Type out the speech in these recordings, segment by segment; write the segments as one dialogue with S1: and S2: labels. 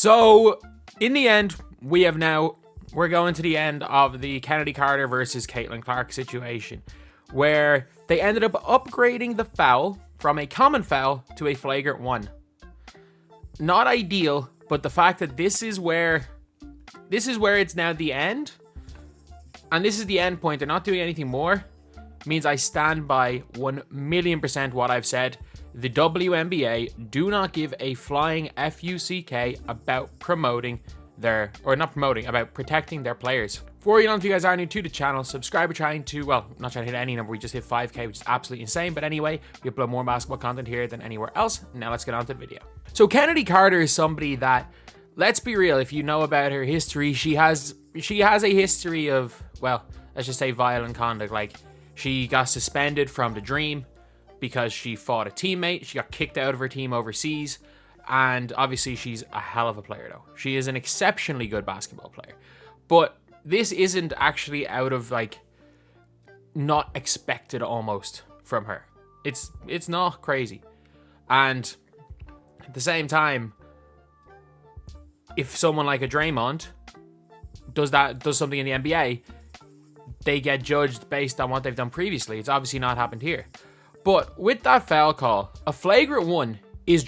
S1: So, in the end, we're going to the end of the Kennedy Carter versus Caitlin Clark situation, where they ended up upgrading the foul from a common foul to a flagrant one. Not ideal, but the fact that this is where it's now the end, and this is the end point, they're not doing anything more, means I stand by 1,000,000% what I've said. The WNBA do not give a flying FUCK about about protecting their players. Before you know, if you guys are new to the channel, subscribe. We're trying to, not trying to hit any number, we just hit 5K, which is absolutely insane. But anyway, we upload more basketball content here than anywhere else. Now let's get on to the video. So Kennedy Carter is somebody that, let's be real, if you know about her history, she has a history of, let's just say violent conduct. Like, she got suspended from the Dream because she fought a teammate. She got kicked out of her team overseas. And obviously she's a hell of a player though. She is an exceptionally good basketball player. But this isn't actually out of not expected almost from her. It's not crazy. And at the same time, if someone like a Draymond does something in the NBA, they get judged based on what they've done previously. It's obviously not happened here. But with that foul call, a flagrant one is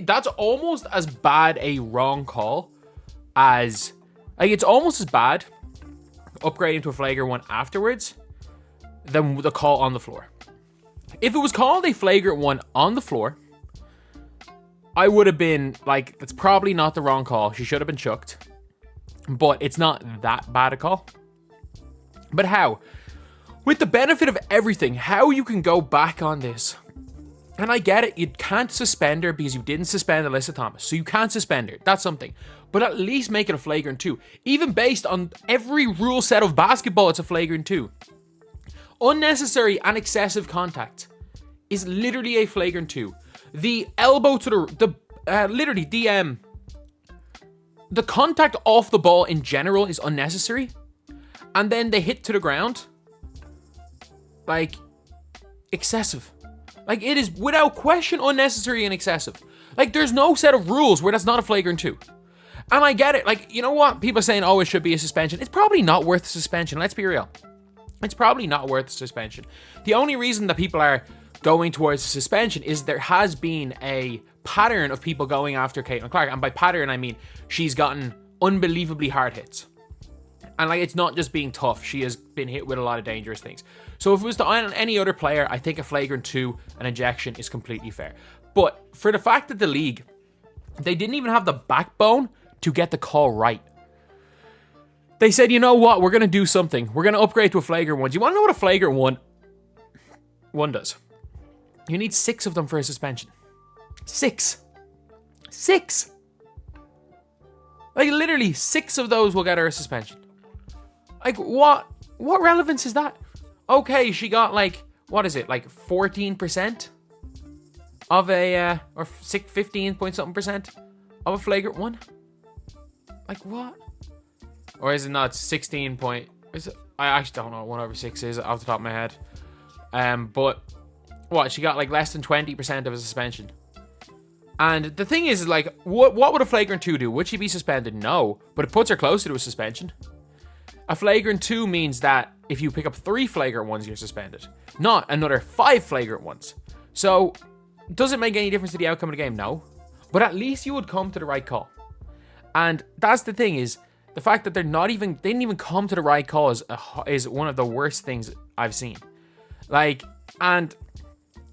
S1: that's almost as bad a wrong call as, it's almost as bad upgrading to a flagrant one afterwards than the call on the floor. If it was called a flagrant one on the floor, I would have been like, that's probably not the wrong call. She should have been chucked. But it's not that bad a call. But how? With the benefit of everything, how you can go back on this. And I get it, you can't suspend her because you didn't suspend Alyssa Thomas. So you can't suspend her. That's something. But at least make it a flagrant 2. Even based on every rule set of basketball, it's a flagrant 2. Unnecessary and excessive contact is literally a flagrant 2. The elbow to the contact off the ball in general is unnecessary. And then the hit to the ground, excessive. It is without question unnecessary and excessive. There's no set of rules where that's not a flagrant 2. And I get it. You know what? People are saying, it should be a suspension. It's probably not worth suspension. Let's be real. It's probably not worth suspension. The only reason that people are going towards suspension is there has been a pattern of people going after Caitlin Clark. And by pattern, I mean she's gotten unbelievably hard hits. And it's not just being tough. She has been hit with a lot of dangerous things. So if it was to any other player, I think a flagrant 2, an ejection, is completely fair. But for the fact that the league, they didn't even have the backbone to get the call right. They said, you know what? We're going to do something. We're going to upgrade to a flagrant 1. Do you want to know what a flagrant 1 does? You need 6 of them for a suspension. 6. Literally 6 of those will get her a suspension. What relevance is that? Okay, she got 14% of a, or 15 point something percent of a flagrant 1? What? Or is it not 16 point, I actually don't know what 1/6 is off the top of my head. But what, she got less than 20% of a suspension. And the thing is, what would a flagrant 2 do? Would she be suspended? No, but it puts her closer to a suspension. A flagrant 2 means that if you pick up 3 flagrant 1s, you're suspended. Not another 5 flagrant 1s. So, does it make any difference to the outcome of the game? No. But at least you would come to the right call. And that's the thing, is the fact that they didn't even come to the right call is one of the worst things I've seen. And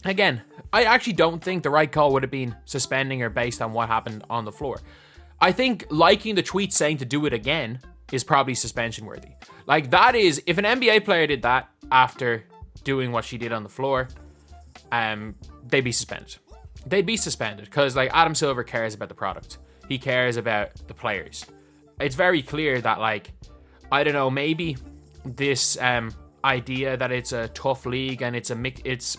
S1: again, I actually don't think the right call would have been suspending her based on what happened on the floor. I think liking the tweet saying to do it again is probably suspension worthy. That is, if an NBA player did that after doing what she did on the floor, they'd be suspended. They'd be suspended because Adam Silver cares about the product. He cares about the players. It's very clear that I don't know, maybe this idea that it's a tough league and it's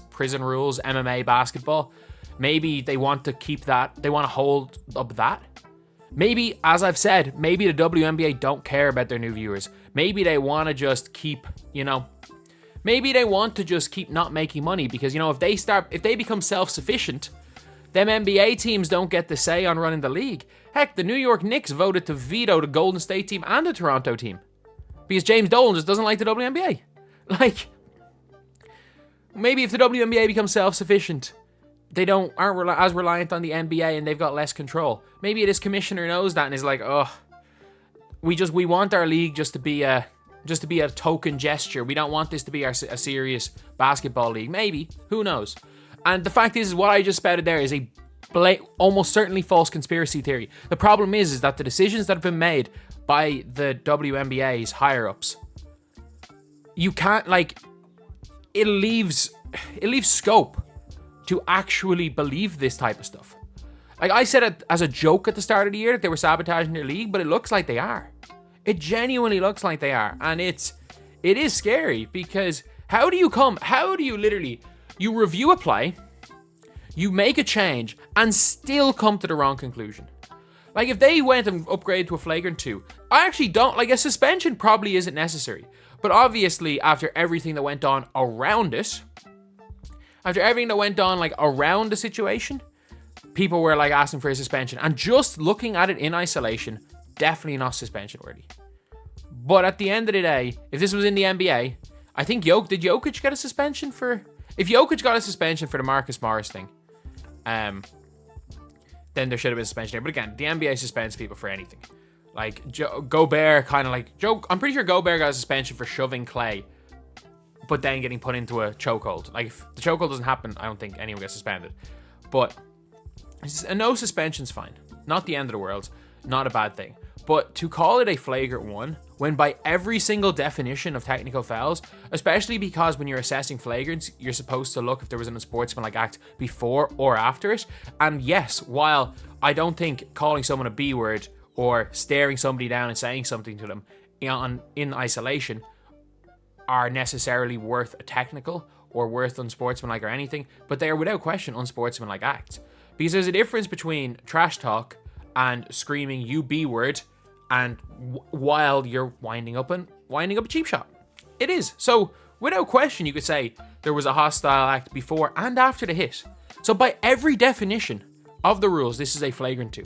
S1: prison rules, MMA basketball, maybe they want to keep that, they want to hold up that. Maybe, as I've said, maybe the WNBA don't care about their new viewers. Maybe they want to just keep, maybe they want to just keep not making money because, if they become self-sufficient, them NBA teams don't get the say on running the league. Heck, the New York Knicks voted to veto the Golden State team and the Toronto team because James Dolan just doesn't like the WNBA. Like, maybe if the WNBA becomes self-sufficient, they aren't as reliant on the NBA and they've got less control. Maybe this commissioner knows that and is like, oh, we want our league just to be a token gesture. We don't want this to be a serious basketball league. Maybe, who knows? And the fact is what I just spouted there is a almost certainly false conspiracy theory. The problem is that the decisions that have been made by the WNBA's higher-ups, you can't, like, it leaves scope to actually believe this type of stuff. Like, I said it as a joke at the start of the year that they were sabotaging their league, but it looks like they are. It genuinely looks like they are. And it is scary because how do you literally, you review a play, you make a change, and still come to the wrong conclusion? Like, if they went and upgraded to a flagrant 2, I actually don't, like, a suspension probably isn't necessary. But obviously, after everything that went on around it, around the situation, people were, like, asking for a suspension. And just looking at it in isolation, definitely not suspension worthy. But at the end of the day, if this was in the NBA, I think did Jokic get a suspension for... If Jokic got a suspension for the Marcus Morris thing, then there should have been a suspension there. But again, the NBA suspends people for anything. Like, Gobert kind of like... I'm pretty sure Gobert got a suspension for shoving Clay, but then getting put into a chokehold. Like, if the chokehold doesn't happen, I don't think anyone gets suspended. But a no suspension's fine. Not the end of the world. Not a bad thing. But to call it a flagrant 1, when by every single definition of technical fouls, especially because when you're assessing flagrants, you're supposed to look if there was an unsportsmanlike act before or after it. And yes, while I don't think calling someone a B word or staring somebody down and saying something to them in isolation are necessarily worth a technical or worth unsportsmanlike or anything, but they are without question unsportsmanlike acts. Because there's a difference between trash talk and screaming "you B word" and while you're winding up a cheap shot. It is. So without question, you could say there was a hostile act before and after the hit. So by every definition of the rules, this is a flagrant 2.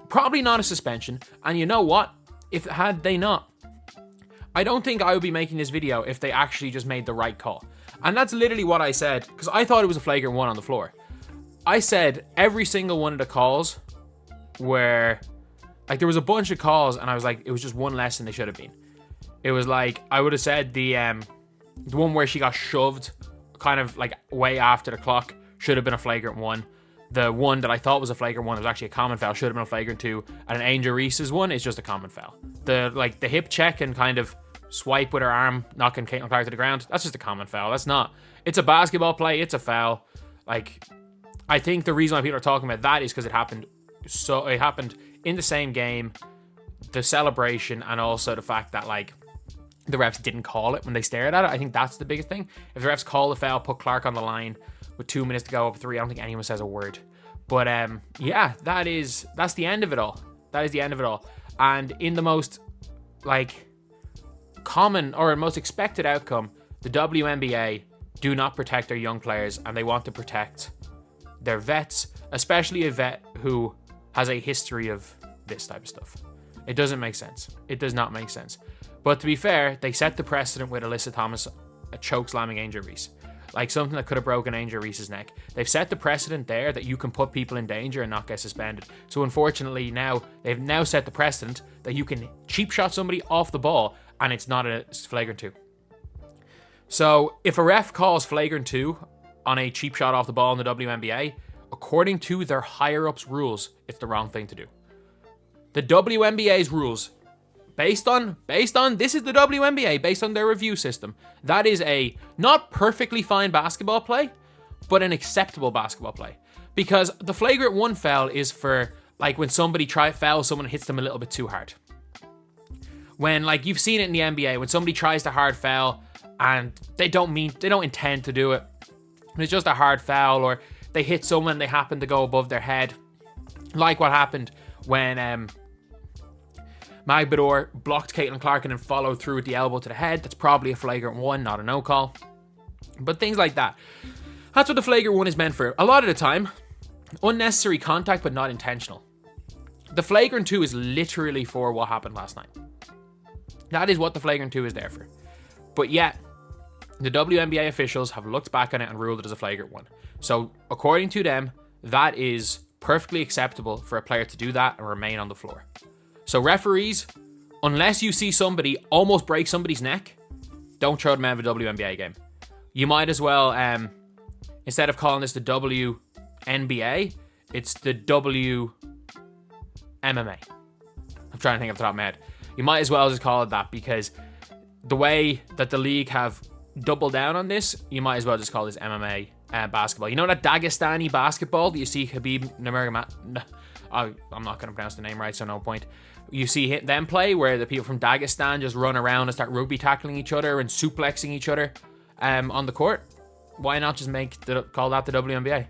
S1: Probably not a suspension. And you know what? Had they not, I don't think I would be making this video if they actually just made the right call. And that's literally what I said, because I thought it was a flagrant 1 on the floor. I said every single one of the calls were... Like, there was a bunch of calls, and I was like, it was just one less than they should have been. It was like, I would have said the one where she got shoved kind of, like, way after the clock should have been a flagrant 1. The one that I thought was a flagrant 1 was actually a common foul, should have been a flagrant 2. And an Angel Reese's one is just a common foul. The hip check and kind of swipe with her arm, knocking Caitlin Clark to the ground, that's just a common foul. That's not... It's a basketball play, it's a foul. Like, I think the reason why people are talking about that is because it happened in the same game, the celebration, and also the fact that, like, the refs didn't call it when they stared at it. I think that's the biggest thing. If the refs call the foul, put Clark on the line with 2 minutes to go, up 3, I don't think anyone says a word. But yeah, that's the end of it all. That is the end of it all. And in the most, like, common or most expected outcome, the WNBA do not protect their young players, and they want to protect their vets, especially a vet who has a history of this type of stuff. It doesn't make sense. It does not make sense. But to be fair, they set the precedent with Alyssa Thomas choke-slamming Angel Reese. Like, something that could have broken Angel Reese's neck. They've set the precedent there that you can put people in danger and not get suspended. So unfortunately they've now set the precedent that you can cheap shot somebody off the ball and it's not a flagrant 2. So if a ref calls flagrant 2 on a cheap shot off the ball in the WNBA, according to their higher-ups rules, it's the wrong thing to do. The WNBA's rules, based on this is the WNBA, based on their review system, that is a not perfectly fine basketball play, but an acceptable basketball play. Because the flagrant 1 foul is for, like, when somebody foul someone and hits them a little bit too hard. When, like, you've seen it in the NBA, when somebody tries to hard foul and they don't intend to do it, it's just a hard foul, or they hit someone, they happen to go above their head. Like what happened when Magbador blocked Caitlin Clark and then followed through with the elbow to the head. That's probably a flagrant 1, not a no call. But things like that. That's what the flagrant 1 is meant for. A lot of the time, unnecessary contact but not intentional. The flagrant 2 is literally for what happened last night. That is what the flagrant 2 is there for. But yet, the WNBA officials have looked back on it and ruled it as a flagrant 1. So, according to them, that is perfectly acceptable for a player to do that and remain on the floor. So, referees, unless you see somebody almost break somebody's neck, don't throw them out of a WNBA game. You might as well, instead of calling this the WNBA, it's the WMMA. I'm trying to think off the top of my head. You might as well just call it that, because the way that the league have doubled down on this, you might as well just call this MMA basketball. You know that Dagestani basketball that you see Khabib Nurmagomedov? I'm not going to pronounce the name right, so no point. You see them play where the people from Dagestan just run around and start rugby tackling each other and suplexing each other on the court. Why not just call that the WNBA?